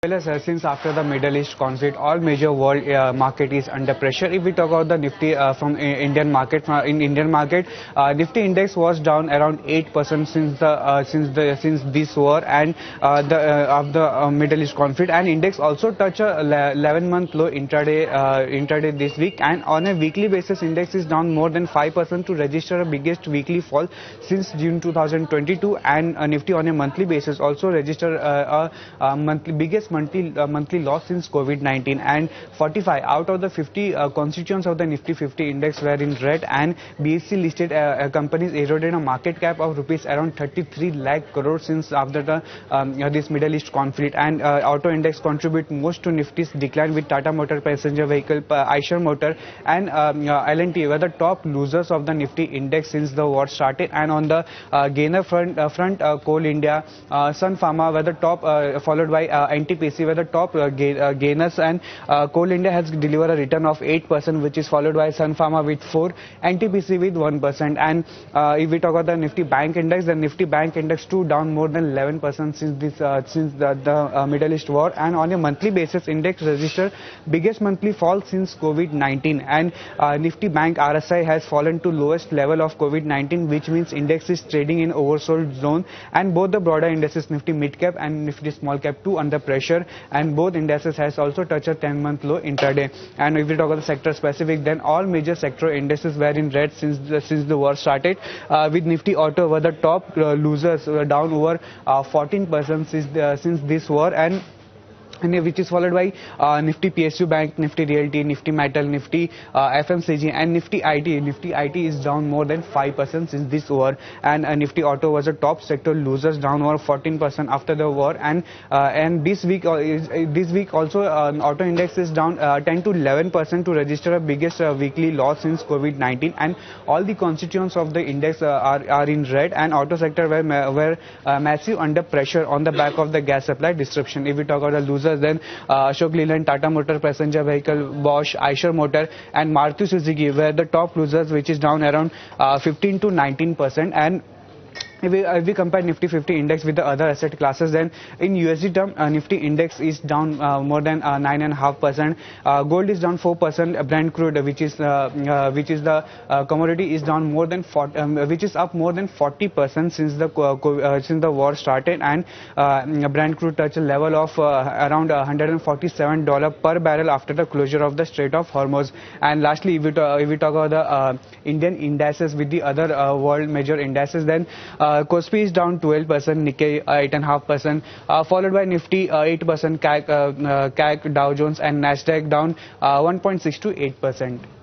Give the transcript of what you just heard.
Well, since after the Middle East conflict, all major world market is under pressure. If we talk about the Nifty from Indian market, Nifty index was down around 8% since this war and of the Middle East conflict, and index also touched a 11-month low intraday this week, and on a weekly basis, index is down more than 5% to register a biggest weekly fall since June 2022, and Nifty on a monthly basis also registered a biggest monthly loss since COVID-19, and 45 out of the 50 constituents of the Nifty 50 index were in red, and BSE listed companies eroded a market cap of rupees around 33 lakh crore since after the this Middle East conflict, and auto index contribute most to Nifty's decline, with Tata Motor passenger vehicle, Eicher Motor and L&T were the top losers of the Nifty index since the war started. And on the gainer front, Coal India, Sun Pharma were the top, followed by NTPC were the top gainers, and Coal India has delivered a return of 8%, which is followed by Sun Pharma with 4%, NTPC with 1%. And if we talk about the Nifty Bank Index, the Nifty Bank Index too down more than 11% since the Middle East war, and on a monthly basis, index registered biggest monthly fall since COVID-19, and Nifty Bank RSI has fallen to lowest level of COVID-19, which means index is trading in oversold zone, and both the broader indices Nifty Mid Cap and Nifty Small Cap too under pressure, and both indices has also touched a 10-month low intraday. And if we talk about the sector specific, then all major sector indices were in red since the war started, with Nifty Auto were the top losers, down over 14% since this war, and which is followed by Nifty PSU Bank, Nifty Realty, Nifty Metal, Nifty FMCG and Nifty IT. Nifty IT is down more than 5% since this war, and Nifty Auto was a top sector losers, down over 14% after the war, and this week also auto index is down 10 to 11% to register a biggest weekly loss since COVID-19, and all the constituents of the index are in red, and auto sector were massive under pressure on the back of the gas supply disruption. If we talk about the losers, then Ashok Leyland, Tata Motor passenger vehicle, Bosch, Eicher Motor and Maruti Suzuki were the top losers, which is down around 15 to 19%. And if we compare Nifty 50 index with the other asset classes, then in USD term, Nifty index is down more than 9.5%. Gold is down 4%. Brent crude, which is the commodity, is down more than 40, which is up more than 40% since the war started, and Brent crude touched a level of around $147 per barrel after the closure of the Strait of Hormuz. And lastly, if we talk about the Indian indices with the other world major indices, then Kospi is down 12%, Nikkei 8.5%, followed by Nifty 8%, CAC, Dow Jones and Nasdaq down 1.6 to 8%.